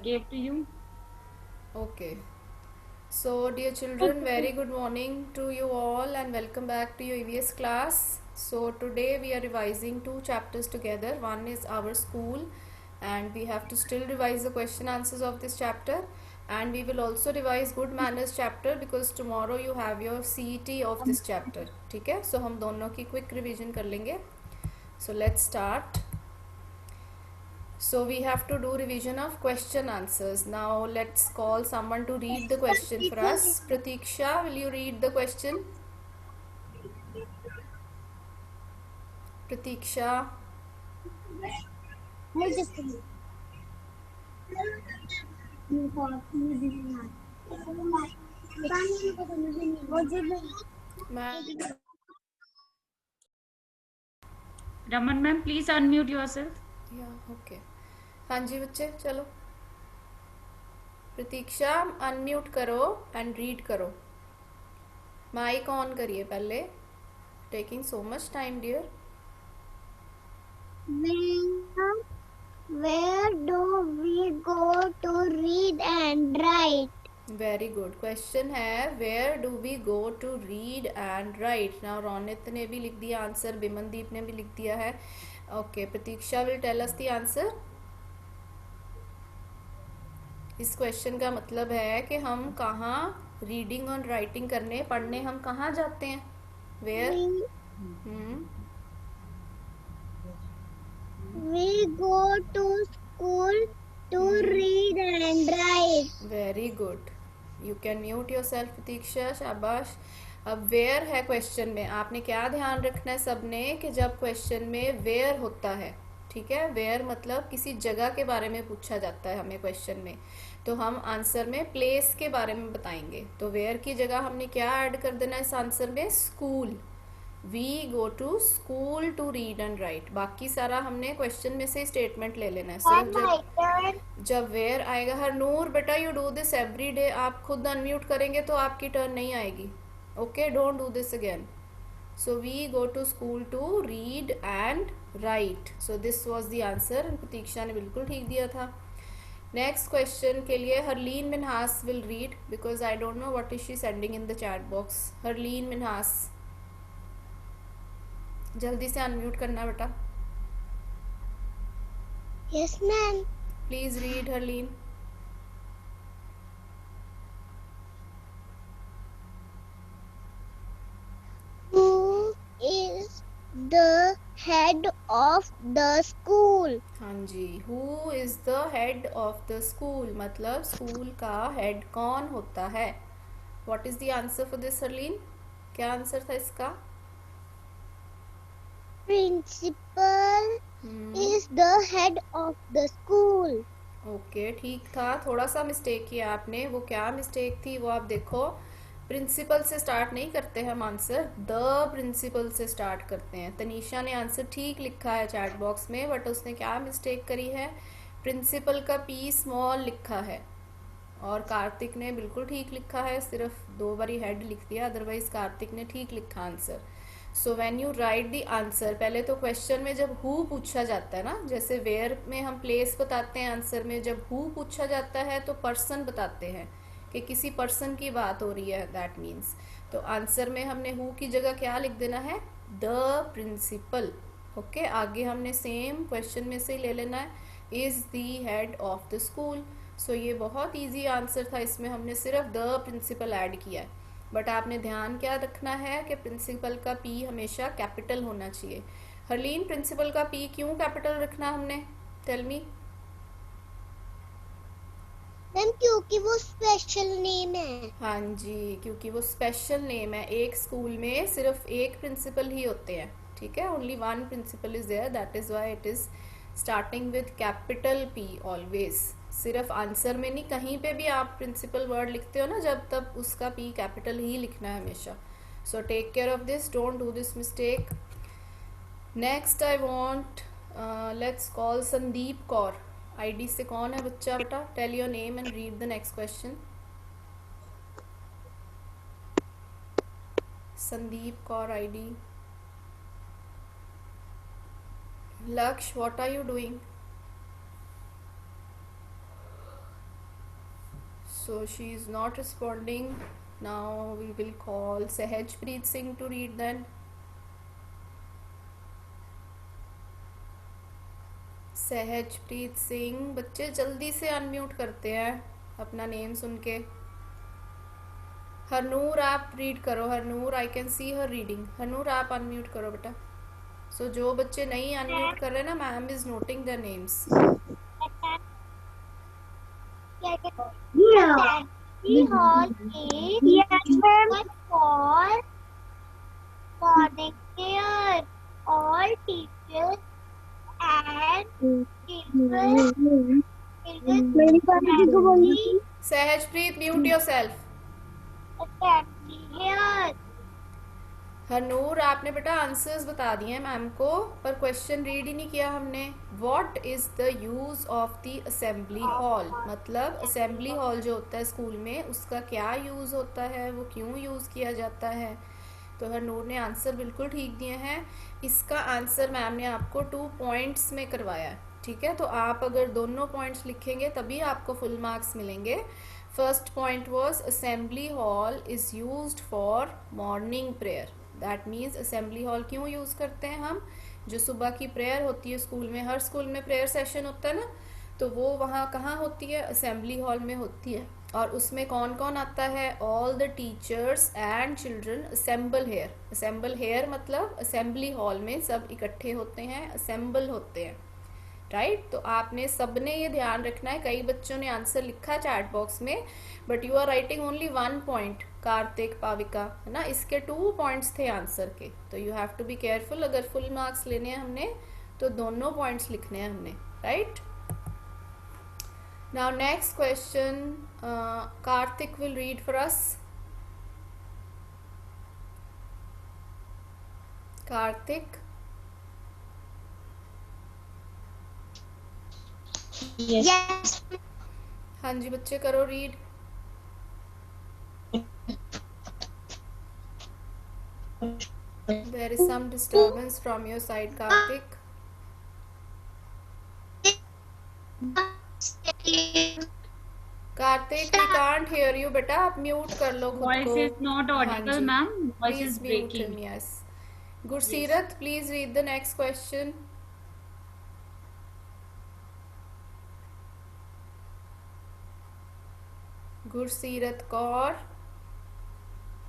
gave to you. Okay. So, dear children, very good morning to you all and welcome back to your EVS class. So, today we are revising two chapters together. One is our school, and we have to still revise the question answers of this chapter. And we will also revise good manners chapter because tomorrow you have your CET of this chapter. ठीक है? So, हम दोनों की quick revision कर लेंगे. So, let's start. So we have to do revision of question answers. Now let's call someone to read the question for us. Pratiksha, will you read the question? Pratiksha. Raman ma'am, please unmute yourself. Okay. हाँ जी बच्चे चलो. Pratiksha unmute करो and read करो. Mic on करिए पहले. Taking so much time dear. Where do we go to read and write? Very good. Question है where do we go to read and write. Now Ronit ने भी लिख दिया आंसर, बिमनदीप ने भी लिख दिया है. Okay, Pratiksha will tell us the answer. इस क्वेश्चन का मतलब है कि हम कहाँ रीडिंग और राइटिंग करने पढ़ने हम कहाँ जाते हैं. Where. We go to school to read and write. Very good. You can mute yourself Pratiksha. शाबाश. अब वेयर है क्वेश्चन में. आपने क्या ध्यान रखना है सबने कि जब क्वेश्चन में वेयर होता है, ठीक है, वेयर मतलब किसी जगह के बारे में पूछा जाता है हमें क्वेश्चन में, तो हम आंसर में प्लेस के बारे में बताएंगे. तो वेयर की जगह हमने क्या ऐड कर देना है इस आंसर में? School. We go to school to read and write. बाकी सारा हमने क्वेश्चन में से स्टेटमेंट ले लेना है. सिर्फ जब वेयर आएगा. हरनूर बेटा you do this every day खुद अनम्यूट करेंगे तो आपकी टर्न नहीं आएगी. Okay, don't do this again. So we go to school to read and write. So this was the answer. Pratiksha ने बिल्कुल ठीक दिया था. नेक्स्ट क्वेश्चन के लिए Harleen Minhas will read because I don't know what is she sending in the chat box. Harleen Minhas, जल्दी से unmute करना बेटा. Yes, ma'am. Please read Harleen. Who is the head of the school? हाँ जी. Who is the head of the school मतलब school का head कौन होता है. What is the answer for this Harleen? क्या आंसर था इसका? Principal is the head of the school. Okay, ठीक था. थोड़ा सा मिस्टेक किया आपने. वो क्या मिस्टेक थी वो आप देखो. प्रिंसिपल से स्टार्ट नहीं करते हम आंसर, द प्रिंसिपल से स्टार्ट करते हैं. तनीषा ने आंसर ठीक लिखा है चैट बॉक्स में, बट उसने क्या मिस्टेक करी है? प्रिंसिपल का पी स्मॉल लिखा है. और कार्तिक ने बिल्कुल ठीक लिखा है, सिर्फ 2 बारी हेड लिख दिया, अदरवाइज कार्तिक ने ठीक लिखा answer. So when you right the answer, पहले तो क्वेश्चन में जब हु पूछा जाता है ना, जैसे वेयर में हम प्लेस बताते हैं आंसर में, जब हु पूछा जाता है तो पर्सन बताते हैं कि किसी पर्सन की बात हो रही है. दैट मीन्स तो आंसर में हमने हु की जगह क्या लिख देना है? The principal. ओके, आगे हमने सेम क्वेश्चन में से ले लेना है, is the head of the school. So ये बहुत इजी आंसर था. इसमें हमने सिर्फ द प्रिंसिपल ऐड किया है. बट आपने ध्यान क्या रखना है कि प्रिंसिपल का पी हमेशा कैपिटल होना चाहिए. हरलीन, प्रिंसिपल का पी क्यों कैपिटल रखना हमने? Tell me. मैम क्योंकि वो स्पेशल नेम है. हाँ जी, क्योंकि वो स्पेशल नेम है. एक स्कूल में सिर्फ एक प्रिंसिपल ही होते हैं, ठीक है, only one principal is there. That is why it is starting with capital P always. सिर्फ आंसर में नहीं, कहीं पे भी आप प्रिंसिपल वर्ड लिखते हो ना जब, तब उसका पी कैपिटल ही लिखना है हमेशा. So take care of this, don't do this mistake. Next I want, let's call Sandeep Kaur. ID से कौन है बच्चा बेटा? Tell your name and read the next question. Sandeep Kaur ID. Laksh, what are you doing? So she is not responding. Now we will call Sahajpreet Singh to read then. Sahajpreet Singh, बच्चे जल्दी से unmute करते हैं अपना नेम सुन के. हरनूर आप रीड करो. हरनूर, आई can C her reading. Harnoor आप अनम्यूट करो बेटा. सो जो बच्चे नहीं अनम्यूट कर रहे ना, ma'am is noting the names. All teachers and children Sahajpreet, mute yourself. assembly here. Harnoor, आपने बेटा आंसर्स बता दिए हैं मैम को, पर क्वेश्चन रीड ही नहीं किया हमने. What is the use of the assembly hall? मतलब असेंबली हॉल जो होता है स्कूल में, उसका क्या यूज़ होता है, वो क्यों यूज़ किया जाता है. तो हरनूर ने आंसर बिल्कुल ठीक दिए हैं. इसका आंसर मैम ने आपको 2 पॉइंट्स में करवाया है. ठीक है, तो आप अगर दोनों पॉइंट्स लिखेंगे तभी आपको फुल मार्क्स मिलेंगे. First point was assembly hall is used for morning prayer. That means assembly hall क्यों यूज़ करते हैं हम? जो सुबह की प्रेयर होती है स्कूल में, हर स्कूल में प्रेयर सेशन होता है ना, तो वो वहाँ कहाँ होती है? असेंबली हॉल में होती है. और उसमें कौन कौन आता है? All the teachers and children assemble here. Assemble here मतलब असेंबली हॉल में सब इकट्ठे होते हैं, असेंबल होते हैं. राइट, तो आपने सबने ये ध्यान रखना है. कई बच्चों ने आंसर लिखा चैट बॉक्स में, but you are writing only 1 point. Kartik, Pavika, है ना, इसके 2 पॉइंट्स थे आंसर के. तो you have to be careful. अगर फुल मार्क्स लेने हैं हमने तो दोनों पॉइंट्स लिखने हैं हमने. Right, now next question Kartik will read for us. Kartik, Yes. हाँ जी बच्चे करो read. There is some disturbance from your side, Karthik. Karthik, we can't hear you, बेटा. आप म्यूट कर लो खुद Voice को. is not audible, ma'am. Voice is Please mute breaking. him. Yes. Gurseerat, please read the next question. गुरसीरत Kaur,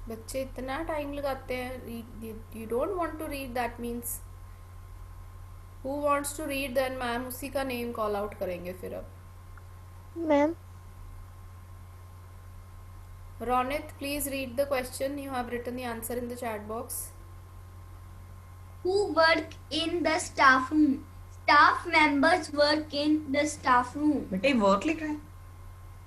बच्चे इतना time लगाते हैं. You don't want to read, that means who wants to read, then ma'am उसी का name call out करेंगे फिर. अब Ma'am. Ronit, please read the question. You have written the answer in the chat box. Who work in the staff room? Staff members work in the staff room. बेटे work लिख रहा है.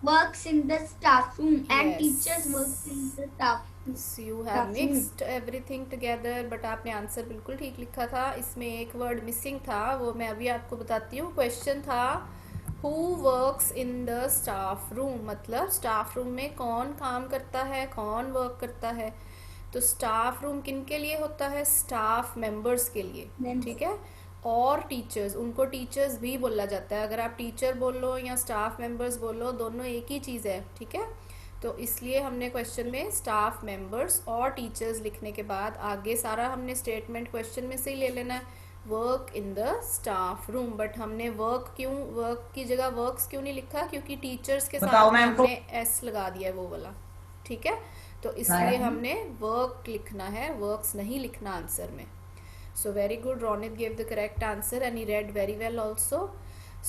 Works in the staff room and Yes. teachers works in the staff room. So you have Staff room. mixed everything together, but आपने answer बिल्कुल ठीक लिखा था. इसमें एक वर्ड मिसिंग था, वो मैं अभी आपको बताती हूँ. क्वेश्चन था who works in the staff room, मतलब स्टाफ रूम में कौन काम करता है, कौन वर्क करता है. तो स्टाफ रूम किन के लिए होता है? स्टाफ मेंबर्स के लिए. Members. ठीक है, और टीचर्स, उनको टीचर्स भी बोला जाता है. अगर आप टीचर बोलो या स्टाफ मेंबर्स बोलो, दोनों एक ही चीज़ है. ठीक है, तो इसलिए हमने क्वेश्चन में स्टाफ मेंबर्स और टीचर्स लिखने के बाद आगे सारा हमने स्टेटमेंट क्वेश्चन में से ही ले लेना है. Work in the staff room, but हमने वर्क की जगह वर्क्स क्यों नहीं लिखा? क्योंकि टीचर्स के बताओ साथ मैम को. हमने एस लगा दिया है वो वाला. ठीक है, तो इसलिए हमने वर्क लिखना है, वर्क्स नहीं लिखना आंसर में. So very good, Ronit gave the correct answer and he read very well also.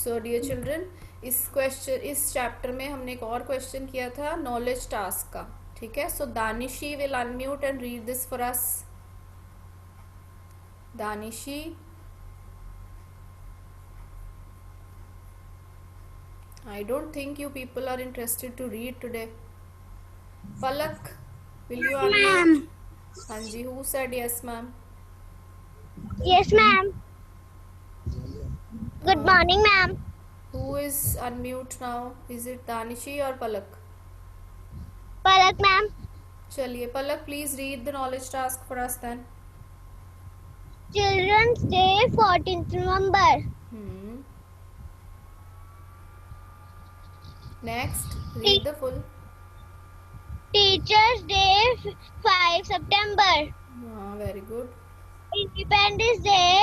So dear children, इस चैप्टर में हमने एक और क्वेश्चन किया था नॉलेज टास्क का. ठीक है, so Danishi will unmute and read this for us. Danishi, I don't think you people are interested to read today. Palak, will you unmute? हाँ जी, who said yes ma'am? Yes, ma'am. Good morning, ma'am. Who is unmute now? Is it Danishi or Palak? Palak, ma'am. चलिए Palak, please read the knowledge task for us then. Children's Day, 14th November. Next read the full. Teachers Day 5 September. हाँ, very good. Independence Day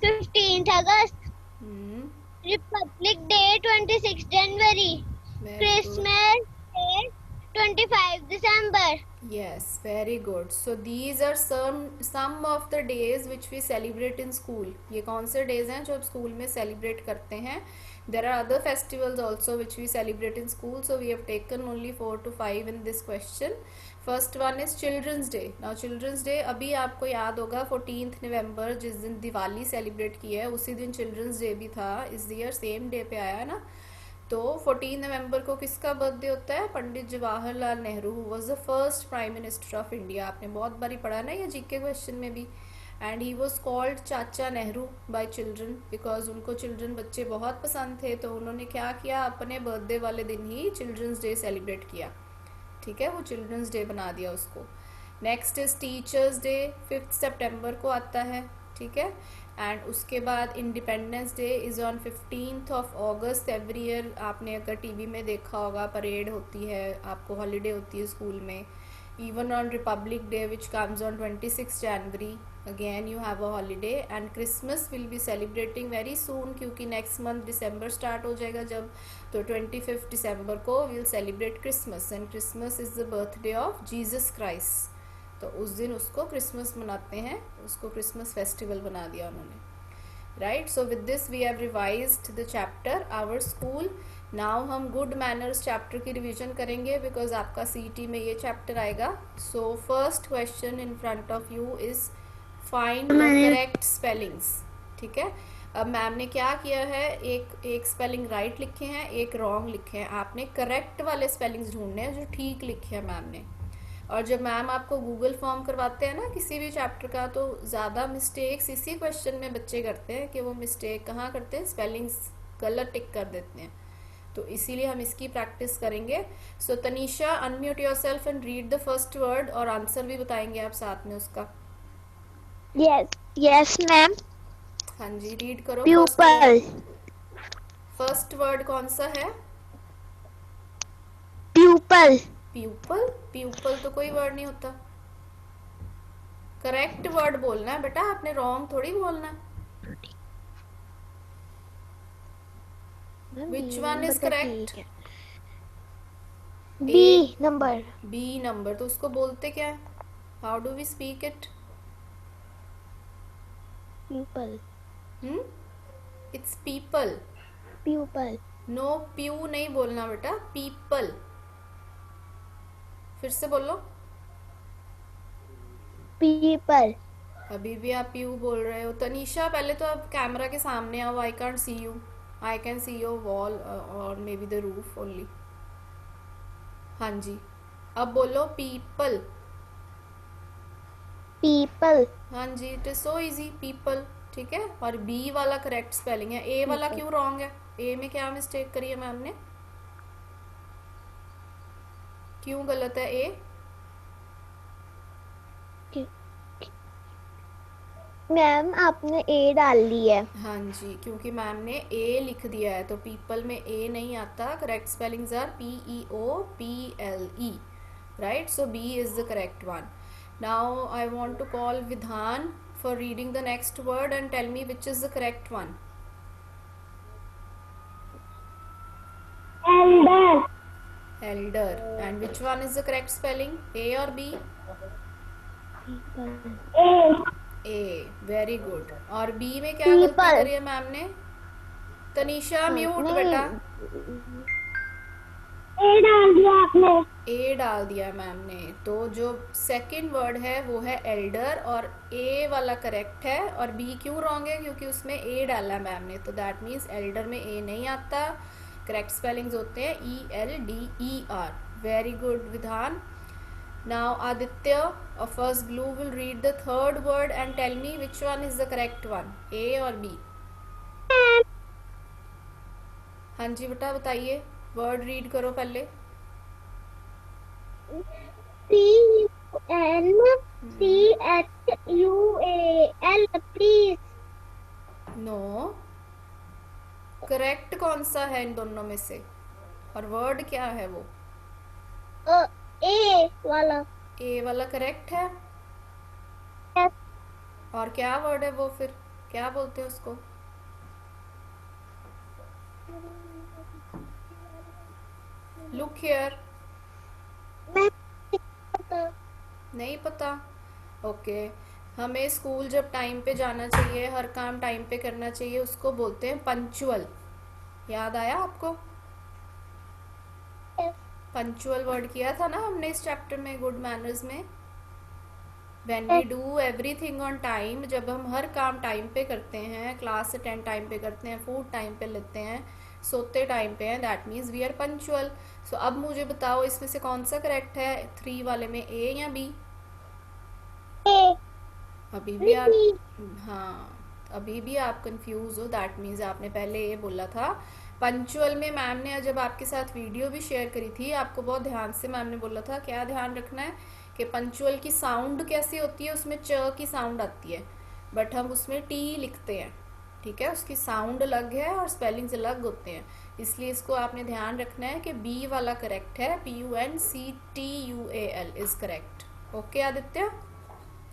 15th August. Hmm. Republic Day 26 January. Very good. Christmas Day 25 December. Yes, very good. So these are some of the days which we celebrate in school. ये कौन से days हैं जो आप school में celebrate करते हैं? There are other festivals also which we celebrate in school. So we have taken only 4 to 5 in this question. First one is Children's Day. Now Children's Day अभी आपको याद होगा 14th November जिस दिन Diwali celebrate की है उसी दिन Children's Day भी था. इस year same day पे आया ना. तो 14 नवंबर को किसका बर्थडे होता है? Pandit Jawaharlal Nehru was the first prime minister of India. आपने बहुत बारी पढ़ा ना ये जीके क्वेश्चन में भी. एंड ही वाज कॉल्ड चाचा नेहरू बाय चिल्ड्रन बिकॉज उनको चिल्ड्रन बच्चे बहुत पसंद थे. तो उन्होंने क्या किया, अपने बर्थडे वाले दिन ही चिल्ड्रंस डे सेलिब्रेट किया. ठीक है, वो चिल्ड्रंस डे बना दिया उसको. नेक्स्ट इज टीचर्स डे 5 सितंबर को आता है. ठीक है, एंड उसके बाद independence day is on 15th of August every year. आपने अगर टीवी में देखा होगा परेड होती है, आपको हॉलीडे होती है स्कूल में. Even on Republic day which comes on 26 January again you have a holiday. And Christmas will be celebrating very soon क्योंकि नेक्स्ट मंथ दिसंबर स्टार्ट हो जाएगा जब. तो 25 दिसंबर को will celebrate Christmas. And Christmas is the birthday of Jesus Christ. तो उस दिन उसको क्रिसमस मनाते हैं, उसको क्रिसमस फेस्टिवल बना दिया उन्होंने. Right, so with this we have revised the chapter our school. Now हम गुड मैनर्स चैप्टर की रिवीजन करेंगे बिकॉज आपका सीटी में ये चैप्टर आएगा. So first question in front of you is find the correct spellings. ठीक है, अब मैम ने क्या किया है, एक स्पेलिंग राइट लिखे हैं, एक रॉन्ग लिखे हैं. आपने करेक्ट वाले स्पेलिंग्स ढूंढने हैं जो ठीक लिखे हैं मैम ने. और जब मैम आपको गूगल फॉर्म करवाते हैं ना किसी भी चैप्टर का, तो ज़्यादा मिस्टेक्स इसी क्वेश्चन में बच्चे करते हैं कि वो मिस्टेक कहाँ करते हैं, स्पेलिंग्स गलत टिक कर देते हैं. तो इसीलिए हम इसकी प्रैक्टिस करेंगे. So Tanisha, unmute yourself and read the first word और आंसर भी बताएंगे आप साथ में उसका. Yes ma'am. हाँ जी, रीड करो. Pupil. फर्स्ट वर्ड कौन सा है? Pupil. प्यूपल. प्यूपल तो कोई वर्ड नहीं होता. करेक्ट वर्ड बोलना है बेटा, आपने रॉन्ग थोड़ी बोलना है. Which one is correct? B number. B number. तो उसको बोलते क्या है? How do we speak it? Pupil. It's people. Pupil. No, pew नहीं बोलना बेटा, people. फिर से बोलो. People. अभी भी आप पीयू बोल रहे हो. तनीषा, पहले तो आप कैमरा के सामने आओ. I can't see you. I can see your wall और may be the roof only. हाँ जी, अब बोलो पीपल. People. हाँ जी, it is so easy, people. ठीक है, और बी वाला करेक्ट स्पेलिंग है. ए वाला क्यों रॉन्ग है? ए में क्या मिस्टेक करी है मैम ने? क्यों गलत है ए? मैम आपने ए डाल ली है. हाँ जी, क्योंकि मैम ने ए लिख दिया है तो पीपल में ए नहीं आता. Correct spellings are PEOPLE. Right, so B is the correct one. Now I want to call Vidhan for reading the next word and tell me which is the correct one. Elder. Elder. And which one is the correct spelling? A or B? A. A. Very good. और B में क्या गलती करी है ma'am ने? Tanisha, mute बेटा. ए डाल दिया आपने. ए डाल दिया मैम ने. तो जो सेकंड वर्ड है वो है एल्डर और ए वाला करेक्ट है. और बी क्यों रॉन्ग है? क्योंकि उसमें ए डाला मैम ने. तो दैट मीन्स एल्डर में ए नहीं आता. करेक्ट स्पेलिंग्स होते हैं ELDER. Very good Vidhan. Now Aditya और first blue will read the third word and tell me which one is the correct one, A और बी. हाँ जी बेटा, बताइए. वर्ड रीड करो पहले. PNCHUAL. प्लीज. नो, करेक्ट कौन सा है इन दोनों में से? और वर्ड क्या है वो? ए वाला। ए वाला करेक्ट है। Yes. और क्या वर्ड है वो फिर? क्या बोलते हैं उसको? Look here. मैं पता। नहीं पता? ओके। हमें स्कूल जब टाइम पे जाना चाहिए, हर काम टाइम पे करना चाहिए, उसको बोलते हैं पंक्चुअल। याद आया आपको? Yes. पंक्चुअल वर्ड किया था ना हमने इस चैप्टर में, गुड मैनर्स में। When we Yes. Do everything on time, जब हम हर काम टाइम पे करते हैं, क्लास अटेंड टाइम पे करते हैं, फूड टाइम पे लेते हैं, सोते टाइम पे हैं, that means we are punctual. So अब मुझे बताओ इसमें से कौन सा करेक्ट है 3 वाले में, ए या बी? A. अभी भी आप, Repeat. हाँ, अभी भी आप कंफ्यूज हो, दैट मीन्स आपने पहले ये बोला था। पंक्चुअल में मैम ने जब आपके साथ वीडियो भी शेयर करी थी, आपको बहुत ध्यान से मैम ने बोला था क्या ध्यान रखना है कि पंक्चुअल की साउंड कैसी होती है, उसमें च की साउंड आती है, बट हम उसमें टी लिखते हैं, ठीक है? उसकी साउंड अलग है और स्पेलिंग्स अलग होते हैं, इसलिए इसको आपने ध्यान रखना है कि बी वाला करेक्ट है, PUNCTUAL is correct. Okay Aditya?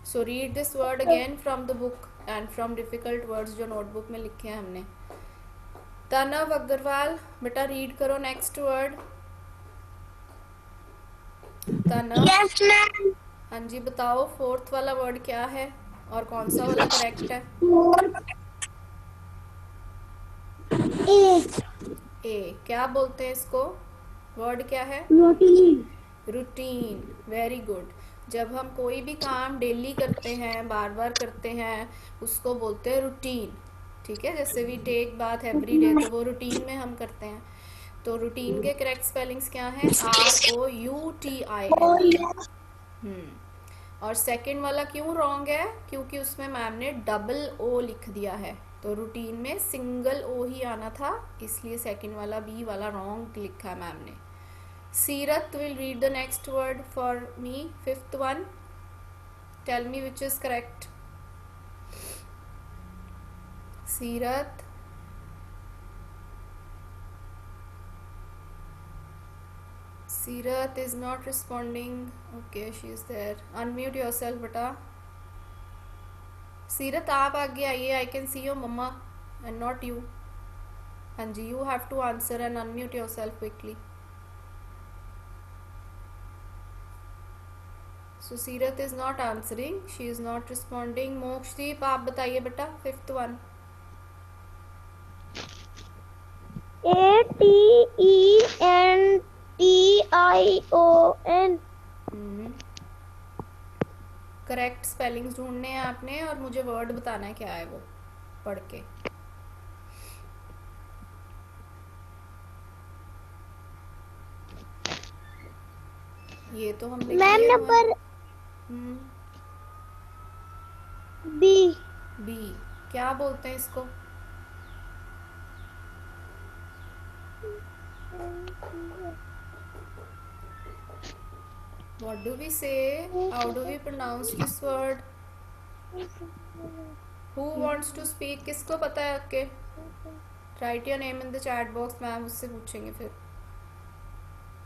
So read this word again from the book and from difficult words जो नोटबुक में लिखे हैं हमने। तनव अग्रवाल, बेटा रीड करो नेक्स्ट वर्ड। तनव, Yes, ma'am. हाँ जी बताओ 4th वाला वर्ड क्या है और कौन सा वाला करेक्ट है? A. ए। क्या बोलते हैं इसको? वर्ड क्या है? Routine. रूटीन। Very good. जब हम कोई भी काम डेली करते हैं, बार बार करते हैं, उसको बोलते हैं रूटीन, ठीक है? जैसे we take bath every day, तो वो रूटीन में हम करते हैं। तो रूटीन के करेक्ट स्पेलिंग्स क्या हैं? ROUTIN। और सेकंड वाला क्यों रॉन्ग है? क्योंकि उसमें मैम ने डबल ओ लिख दिया है, तो रूटीन में सिंगल ओ ही आना था, इसलिए सेकंड वाला बी वाला रॉन्ग लिखा है मैम ने। सीरत will read the next word for me, 5th one. Tell me which is correct. Seerat. Seerat is not responding. Okay, she is there. Unmute yourself, beta. Seerat, आप आगे आइए. I can see your mama and not you. हाँ जी, you have to answer and unmute yourself quickly. So सीरत is not answering, she is not responding. मोक्षदीप आप बताइए बेटा 5th one. ATENTION. Correct spellings ढूंढने हैं आपने और मुझे वर्ड बताना है क्या है वो पढ़ के। ये तो हमने मैम किए हुए नंबर हैं। बी। बी। क्या बोलते हैं इसको? What do we say? How do we pronounce this word? Who wants to speak? किसको पता है आपके? Write your name in the chat box, ma'am उससे पूछेंगे फिर।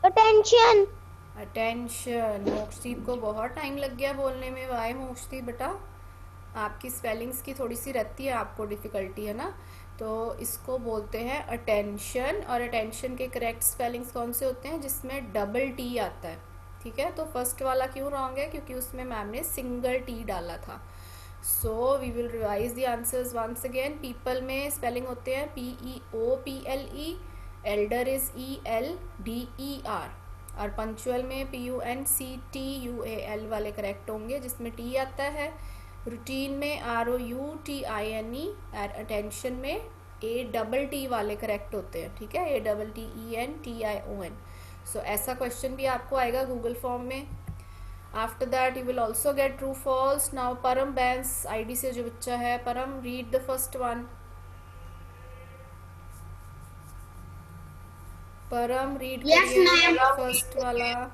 अटेंशन। अटेंशन। मोक्षदीप को बहुत टाइम लग गया बोलने में। वाई मोक्षदीप बेटा, आपकी स्पेलिंग्स की थोड़ी सी रहती है, आपको डिफ़िकल्टी है ना, तो इसको बोलते हैं अटेंशन। और अटेंशन के करेक्ट स्पेलिंग्स कौन से होते हैं? जिसमें डबल टी आता है, ठीक है? तो फर्स्ट वाला क्यों रॉन्ग है? क्योंकि उसमें मैम ने सिंगल टी डाला था। So we will revise the answers once again. People में स्पेलिंग होते हैं PEOPLE, एल्डर इज ELDER, और पंक्चुअल में PUNCTUAL वाले करेक्ट होंगे जिसमें टी आता है। रूटीन में ROUTINE, और अटेंशन में ATT वाले करेक्ट होते हैं, ठीक है? ATTENTION। सो ऐसा क्वेश्चन भी आपको आएगा गूगल फॉर्म में। After that you will also get true false. Now Param Bains ID से जो बच्चा है, Param read the first one. Param read करिए फर्स्ट वाला।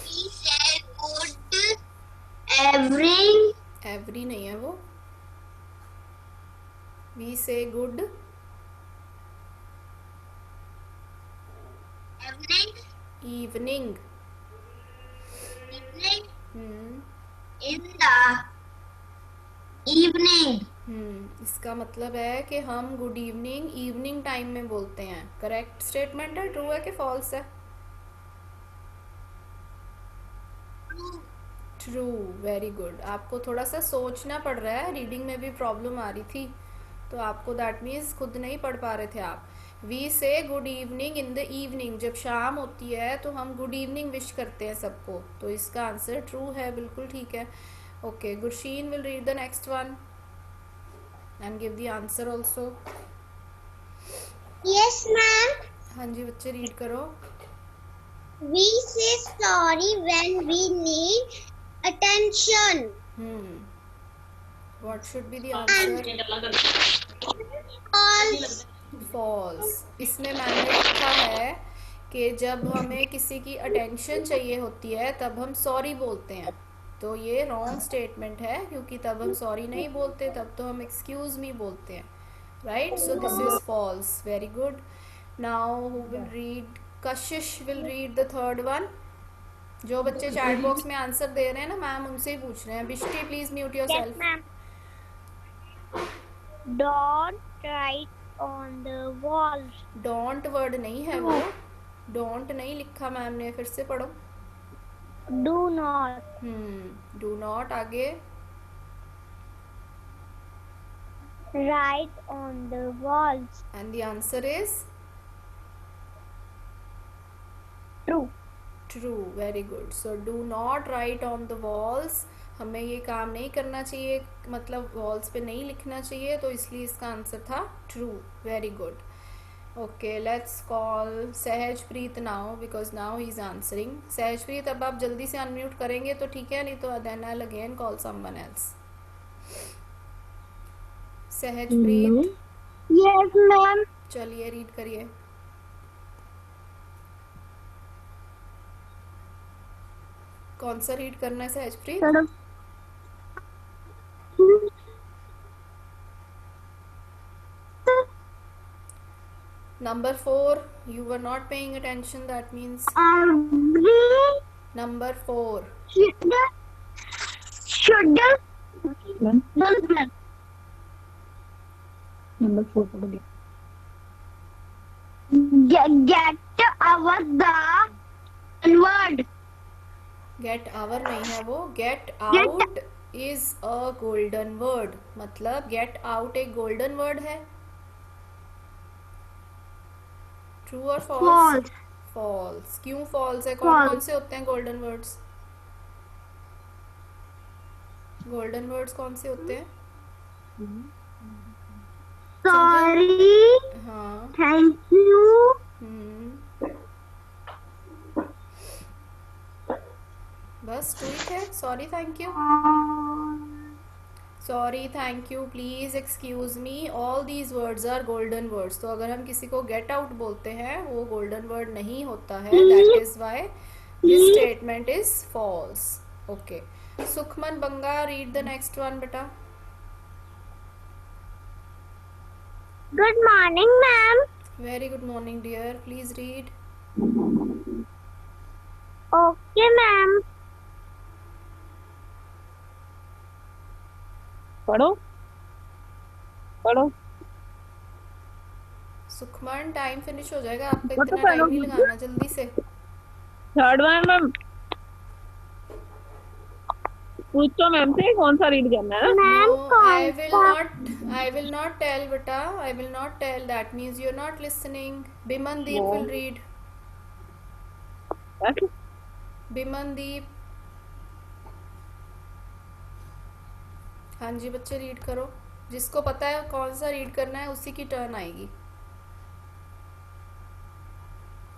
He said good every every नहीं है वो, we say good evening. Evening. Evening. Hmm In the evening. इसका मतलब है कि हम गुड इवनिंग इवनिंग टाइम में बोलते हैं. करेक्ट स्टेटमेंट है. ट्रू है कि फॉल्स है? ट्रू. Very good. आपको थोड़ा सा सोचना पड़ रहा है, रीडिंग में भी प्रॉब्लम आ रही थी तो आपको दैट मीन्स खुद नहीं पढ़ पा रहे थे आप. We say good evening in the evening. जब शाम होती है तो हम गुड इवनिंग विश करते हैं सबको, तो इसका आंसर ट्रू है. बिल्कुल ठीक है. Okay, Gursheen will read the next one and give the answer also. Yes, ma'am. हाँ जी बच्चे, रीड करो. We say sorry when we need attention. What should be the answer? False. False. इसमें मैंने लिखा है कि जब हमें किसी की अटेंशन चाहिए होती है तब हम सॉरी बोलते हैं, तो ये रॉन्ग स्टेटमेंट है क्योंकि तब हम सॉरी नहीं बोलते, तब तो हम एक्सक्यूज मी बोलते हैं. Right, so this is false. Very good. Now who will read? Kashish will read the third one. जो बच्चे चैट बॉक्स में आंसर दे रहे हैं ना मैम, उनसे ही पूछ रहे हैं. Bishti please mute your Yes, self. ma'am. Don't write on the walls. Don't word नहीं है वो. डोंट नहीं लिखा मैम ने. फिर से पढ़ो. Do not do not. आगे. write on the walls. And the answer is True. True. Very good. So do not right on the walls. हमें ये काम नहीं करना चाहिए, मतलब वॉल्स पे नहीं लिखना चाहिए, तो इसलिए इसका आंसर था true. Very good. Okay, let's call Sahajpreet now because now he is answering. Sahajpreet, अब आप जल्दी से अनम्यूट करेंगे तो ठीक है, नहीं तो then I will again call someone else. Sahajpreet, Yes, ma'am. चलिए रीड करिए. कौन सा रीड करना है Sahajpreet? Number 4. You were not paying attention. That means Every number 4. should Number 4 पढ़ोगे. get our the word. Get our नहीं है वो. Get out is a golden word. मतलब get out एक golden word है. True or false? False. False. क्यों false है? कौन कौन से होते हैं golden words? Golden words कौन से होते हैं? Sorry. हाँ. Thank you. बस ठीक है. Sorry, thank you. Sorry, thank you, please excuse me, all these words are golden words. तो अगर हम किसी को गेट आउट बोलते हैं वो गोल्डन वर्ड नहीं होता है. That is why this statement is false. Okay, Sukhman Banga, read the next one बेटा. Good morning, ma'am. Very good morning dear. Please read. Okay, ma'am. पढ़ो. पढ़ो. सुखमन, टाइम फिनिश हो जाएगा आपका. वो तो इतना टाइम पढ़ो. नहीं लगाना, जल्दी से. Third one ma'am. पूछो मैम से कौन सा रीड करना है ना. Ma'am, No, I will not tell beta. I will not tell. That means you're not listening. Bimandeep No. will read. Okay. बिमनदीप. हाँ जी बच्चे, रीड करो. जिसको पता है कौन सा रीड करना है उसी की टर्न आएगी.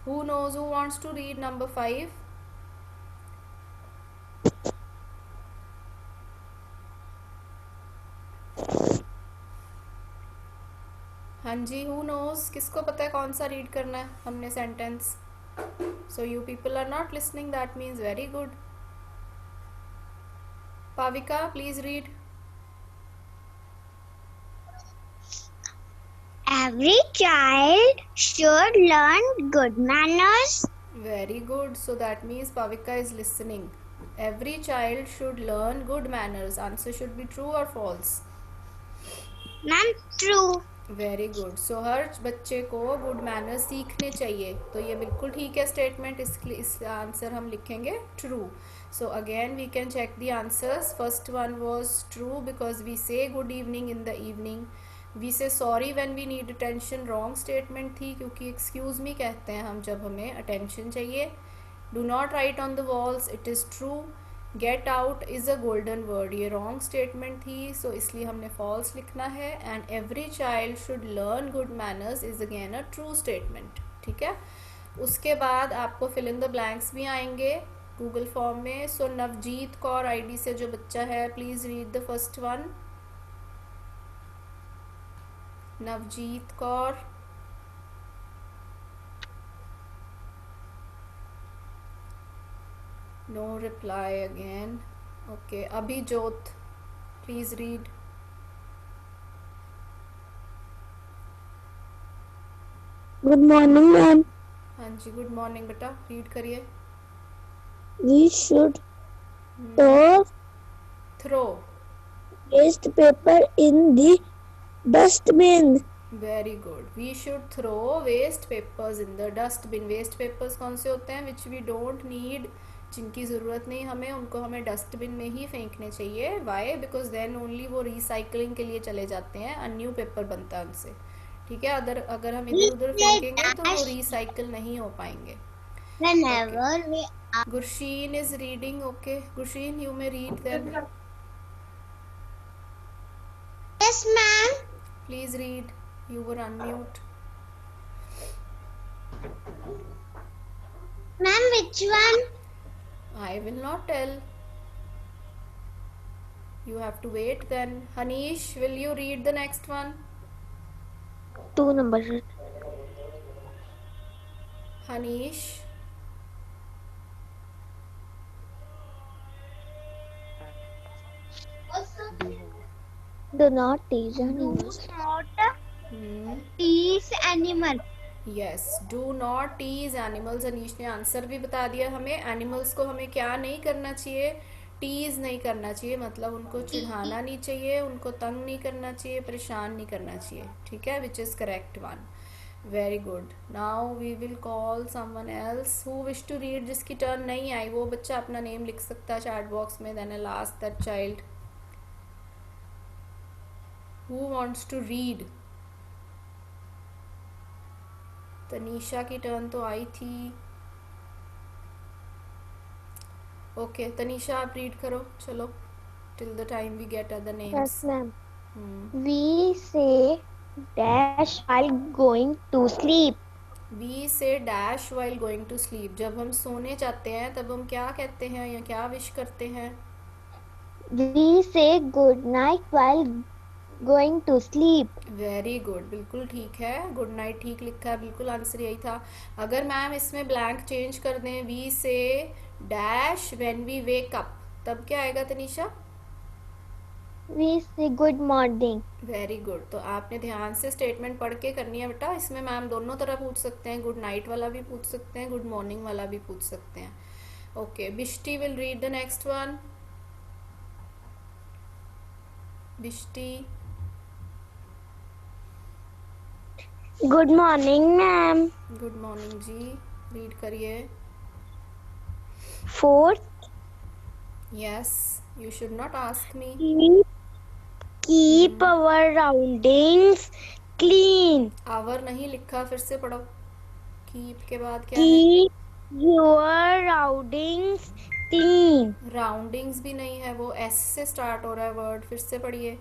Who knows who wants to read number 5? हाँ जी, who knows? किसको पता है कौन सा रीड करना है हमने sentence? So you people are not listening. That means very good. Pavika, please read. Every child should learn good manners. Very good. So that means Pavika is listening. Every child should learn good manners. Answer should be true or false. Ma'am, true. Very good. So हर बच्चे को good manners सीखने चाहिए. तो ये बिल्कुल ठीक है स्टेटमेंट. इस आंसर हम लिखेंगे true. So again we can check the answers. First one was true because we say good evening in the evening. We say sorry when we need attention. Wrong statement थी क्योंकि excuse me कहते हैं हम जब हमें attention चाहिए. Do not right on the walls. It is true. Get out is a golden word. ये wrong statement थी. सो इसलिए हमने फॉल्स लिखना है. And every child should learn good manners is again a true statement. ठीक है. उसके बाद आपको फिल इन द ब्लैंक्स भी आएंगे गूगल फॉर्म में. सो नवजीत कौर आईडी से जो बच्चा है, please read the first one. Navjeet Kaur. No reply again. Okay. Abhijot, please read. Good morning, ma'am. हाँ जी, गुड मॉर्निंग बेटा. रीड करिए. We should throw throw. waste paper in the dustbin. Very good. We should throw waste papers in the dustbin. Waste papers कौन से होते हैं? Which we don't need, जिनकी ज़रूरत नहीं हमें, उनको हमें डस्टबिन में ही फेंकने चाहिए. वाई? बिकॉज देन ओनली वो रिसाइकलिंग के लिए चले जाते हैं. अ न्यू पेपर बनता है उनसे. ठीक है. अगर हम इधर उधर फेंकेंगे तो वो रिसाइकल नहीं हो पाएंगे. Whenever we Gursheen is reading. Okay Gursheen, you may read them. yes, ma'am. Please read. You were unmute. Ma'am, which one? I will not tell. You have to wait then. Hanish, will you read the next one? 2 numbers. Hanish. Do not tease animals. Tease animal. Yes. Do not tease animals. Anish ने answer भी बता दिया हमें. Animals को हमें क्या नहीं करना चाहिए? टीज नहीं करना चाहिए. मतलब उनको चिढ़ाना नहीं चाहिए, उनको तंग नहीं करना चाहिए, परेशान नहीं करना चाहिए. ठीक है. Which is correct one. Very good. Now we will call someone else who wish to read. जिसकी टर्न नहीं आई वो बच्चा अपना नेम लिख सकता है चैट बॉक्स में. Then I last that child who wants to read. Tanisha की टर्न तो आई थी. ओके तनीषा, आप रीड करो. चलो, till the time we get other names. Yes, ma'am. We say dash while going to sleep. We say dash while going to sleep. जब हम सोने जाते हैं तब हम क्या कहते हैं या क्या विश करते हैं? We say good night while going to sleep. Very good. बिल्कुल ठीक है. गुड नाइट ठीक लिखा है. बिल्कुल आंसर यही था. अगर मैम इसमें ब्लैंक चेंज कर दें, we say dash when we wake up, तब क्या आएगा Tanisha? We say good morning. Very good. तो आपने ध्यान से स्टेटमेंट पढ़ के करनी है बेटा. इसमें मैम दोनों तरह पूछ सकते हैं. गुड नाइट वाला भी पूछ सकते हैं, गुड मॉर्निंग वाला भी पूछ सकते हैं. Okay. Bishti will read the next one. Bishti. Good morning, ma'am. Good morning ji. Read करिए. 4th, yes. You should not ask me. keep our surroundings clean. Our नहीं लिखा. फिर से पढ़ो. कीप के बाद क्या है? Keep your surroundings clean. राउंडिंग्स भी नहीं है, वो एस से स्टार्ट हो रहा है वर्ड. फिर से पढ़िए.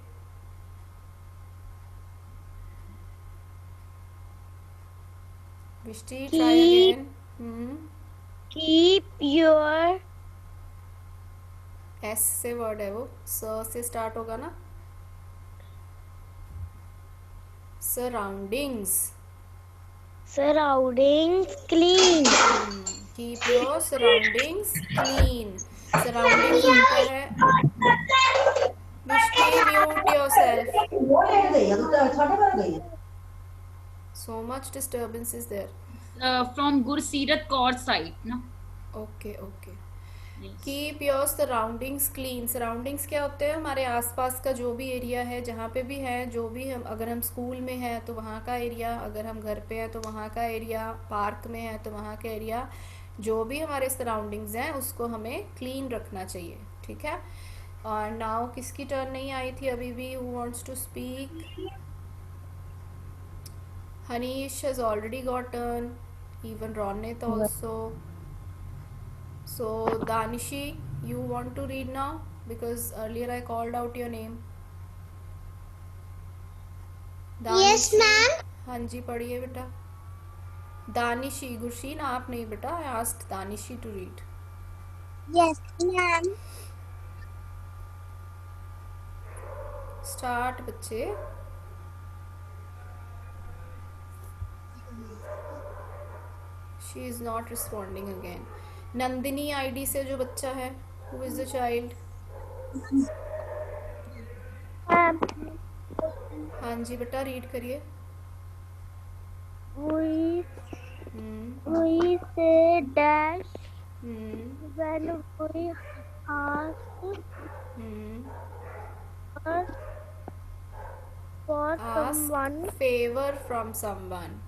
Vishti, try again. Keep your S से वर्ड है वो. स से स्टार्ट होगा ना. Surroundings. surroundings clean. Keep your surroundings clean. Surroundings ऊपर है. Vishti, mute yourself. so much disturbance is there. From Gurseerat Kaur side, no? Okay, okay. Yes. Keep your surroundings clean. Surroundings क्या होते हैं? हमारे आसपास का जो भी एरिया है, जहाँ पे भी है, जो भी हम, अगर हम स्कूल में हैं तो वहाँ का एरिया, अगर हम घर पे हैं तो वहाँ का एरिया, पार्क में है तो वहाँ का एरिया, जो भी हमारे सराउंडिंग्स हैं उसको हमें क्लीन रखना चाहिए. ठीक है. और नाउ किसकी टर्न नहीं आई थी अभी भी? Who wants to speak? Hanish has already got turn, even Ronit also. So Danishi, you want to read now because earlier I called out your name. Yes, ma'am. हाँ जी, पढ़िए बेटा. दानिशी. गुरशीन आप नहीं बेटा. I asked Danishi to read. Yes, ma'am. Start बच्चे. She is not responding again. Nandini ID से जो बच्चा है, who is the child? हाँ जी बेटा, रीड करिए. We hmm. we say dash hmm. when we ask hmm. for Ask someone. favor from someone.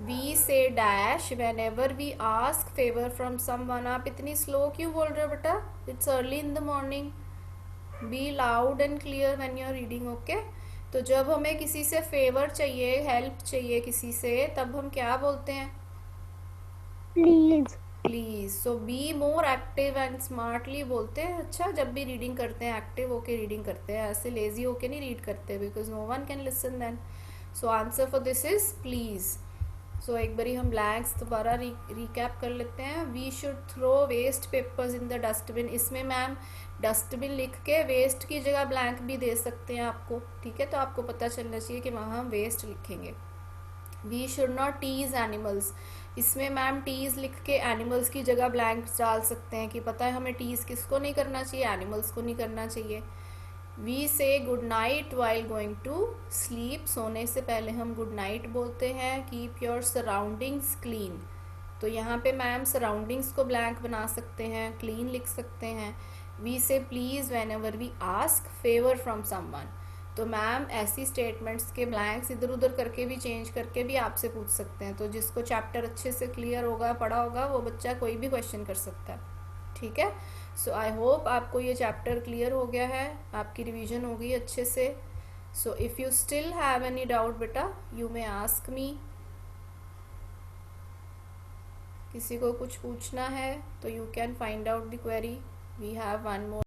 We say dash whenever we ask favor from someone. आप इतनी slow क्यों बोल रहे हो बेटा? It's early in the morning. Be loud and clear when you're reading, okay? तो जब हमें किसी से फेवर चाहिए, हेल्प चाहिए किसी से, तब हम क्या बोलते हैं? Please. Please. So be more active and smartly बोलते हैं. अच्छा, जब भी रीडिंग करते हैं एक्टिव होके रीडिंग करते हैं, ऐसे लेजी होके नहीं रीड करते, because no one can listen then. So answer for this is please. So एक बारी हम ब्लैंक्स दोबारा रिकैप कर लेते हैं. We should throw waste papers in the dustbin. इसमें मैम डस्टबिन लिख के वेस्ट की जगह ब्लैंक भी दे सकते हैं आपको. ठीक है, तो आपको पता चलना चाहिए कि वहाँ हम वेस्ट लिखेंगे. We should not tease animals. इसमें मैम टीज लिख के एनिमल्स की जगह ब्लैंक डाल सकते हैं कि पता है हमें टीज किसको नहीं करना चाहिए, एनिमल्स को नहीं करना चाहिए. We say good night while going to sleep. सोने से पहले हम गुड नाइट बोलते हैं. Keep your surroundings clean. तो यहाँ पे मैम सराउंडिंग्स को ब्लैंक बना सकते हैं, क्लीन लिख सकते हैं. We say please whenever we ask favour from someone. तो मैम ऐसी स्टेटमेंट्स के ब्लैंक्स इधर उधर करके भी, चेंज करके भी आपसे पूछ सकते हैं. तो जिसको चैप्टर अच्छे से क्लियर होगा, पढ़ा होगा, वो बच्चा कोई भी क्वेश्चन कर सकता है. ठीक है. सो आई होप आपको ये चैप्टर क्लियर हो गया है, आपकी रिवीजन हो गई अच्छे से. So if you still have any doubt बेटा, यू मे आस्क मी. किसी को कुछ पूछना है तो you can find out the query. We have one more